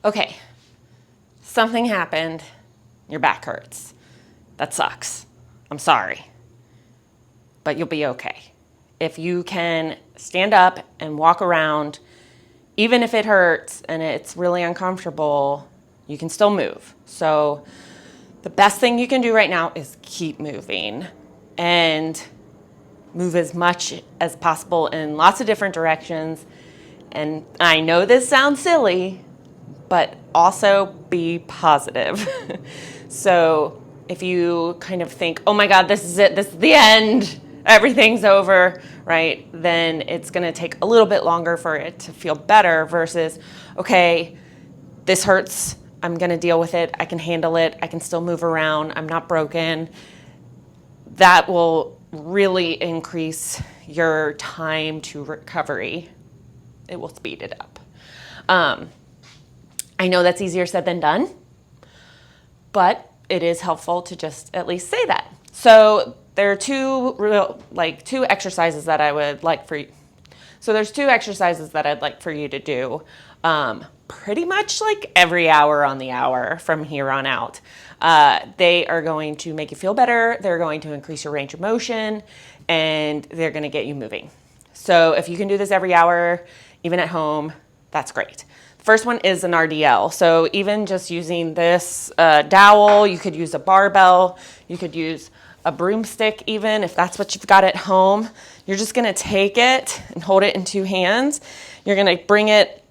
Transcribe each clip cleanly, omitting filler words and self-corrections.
okay, something happened, your back hurts. That sucks. I'm sorry. But you'll be okay. If you can stand up and walk around, even if it hurts and it's really uncomfortable, you can still move. So the best thing you can do right now is keep moving and move as much as possible in lots of different directions. And I know this sounds silly, but also be positive. So if you kind of think, oh my God, this is it, this is the end, everything's over, right? Then it's gonna take a little bit longer for it to feel better versus, okay, this hurts, I'm gonna deal with it, I can handle it, I can still move around, I'm not broken. That will really increase your time to recovery. It will speed it up. I know that's easier said than done, but it is helpful to just at least say that. So there are two exercises that I would like for you. So there's two exercises that I'd like for you to do pretty much like every hour on the hour from here on out. They are going to make you feel better. They're going to increase your range of motion, and they're going to get you moving. So if you can do this every hour, even at home, that's great. First one is an RDL. So even just using this dowel, you could use a barbell, you could use a broomstick even if that's what you've got at home. You're just gonna take it and hold it in two hands. You're gonna bring it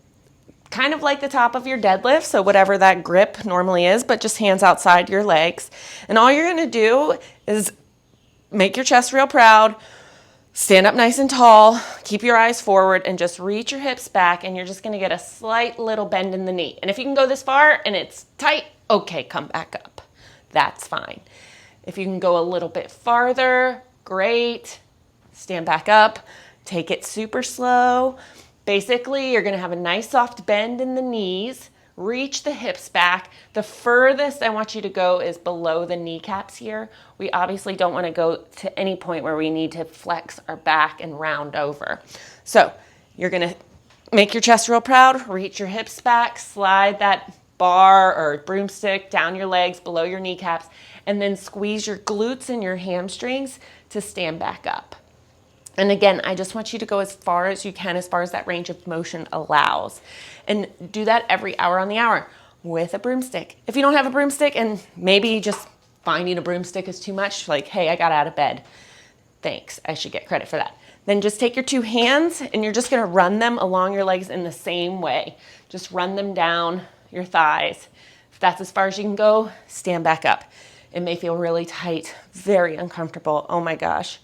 kind of like the top of your deadlift, so whatever that grip normally is, but just hands outside your legs. And all you're gonna do is make your chest real proud, stand up nice and tall, keep your eyes forward, and just reach your hips back, and you're just gonna get a slight little bend in the knee. And if you can go this far and it's tight, okay, come back up. That's fine. If you can go a little bit farther, great. Stand back up, take it super slow. Basically, you're gonna have a nice soft bend in the knees, reach the hips back. The furthest I want you to go is below the kneecaps here. We obviously don't want to go to any point where we need to flex our back and round over. So you're going to make your chest real proud, reach your hips back, slide that bar or broomstick down your legs below your kneecaps, and then squeeze your glutes and your hamstrings to stand back up. And again, I just want you to go as far as you can, as far as that range of motion allows. And do that every hour on the hour with a broomstick. If you don't have a broomstick and maybe just finding a broomstick is too much, like, hey, I got out of bed. Thanks, I should get credit for that. Then just take your two hands and you're just gonna run them along your legs in the same way. Just run them down your thighs. If that's as far as you can go, stand back up. It may feel really tight, very uncomfortable. Oh my gosh,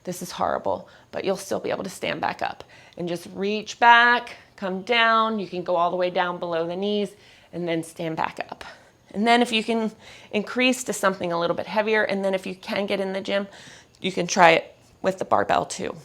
this is horrible, but you'll still be able to stand back up. And just reach back, come down. You can go all the way down below the knees and then stand back up. And then if you can increase to something a little bit heavier, and then if you can get in the gym, you can try it with the barbell too.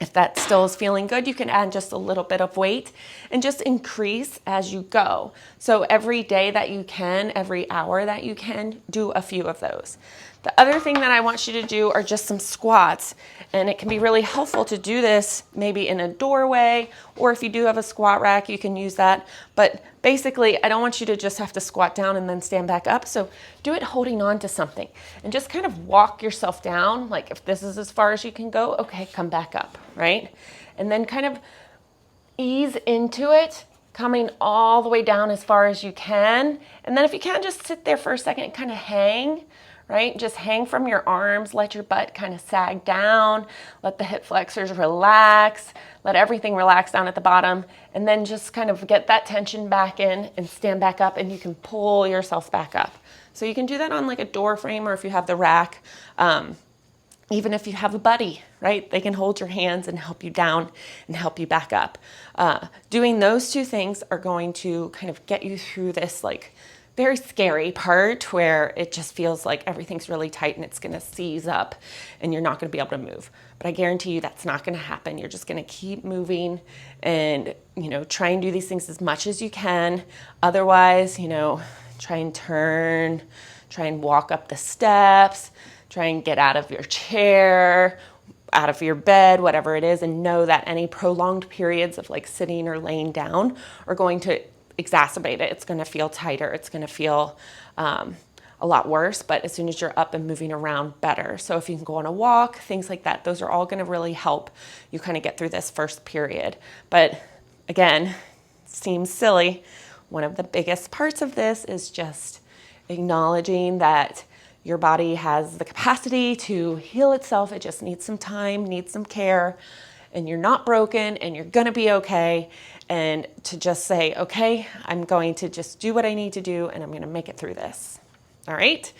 If that still is feeling good, you can add just a little bit of weight and just increase as you go. So every day that you can, every hour that you can, do a few of those. The other thing that I want you to do are just some squats. And it can be really helpful to do this maybe in a doorway, or if you do have a squat rack, you can use that. But basically, I don't want you to just have to squat down and then stand back up. So do it holding on to something and just kind of walk yourself down. Like if this is as far as you can go, okay, come back up, right? And then kind of ease into it, coming all the way down as far as you can. And then if you can, just sit there for a second and kind of hang, right? Just hang from your arms, let your butt kind of sag down, let the hip flexors relax, let everything relax down at the bottom, and then just kind of get that tension back in and stand back up, and you can pull yourself back up. So you can do that on like a door frame, or if you have the rack, even if you have a buddy, right? They can hold your hands and help you down and help you back up. Doing those two things are going to kind of get you through this like very scary part where it just feels like everything's really tight and it's gonna seize up and you're not gonna be able to move. But I guarantee you that's not gonna happen. You're just gonna keep moving and, try and do these things as much as you can. Otherwise, try and turn, try and walk up the steps, try and get out of your chair, out of your bed, whatever it is, and know that any prolonged periods of like sitting or laying down are going to exacerbate it. It's going to feel tighter. It's going to feel a lot worse, but as soon as you're up and moving around, better. So if you can go on a walk, things like that, those are all going to really help you kind of get through this first period. But again, seems silly. One of the biggest parts of this is just acknowledging that your body has the capacity to heal itself. It just needs some time, needs some care, and you're not broken and you're going to be okay. And to just say, okay, I'm going to just do what I need to do and I'm going to make it through this. All right.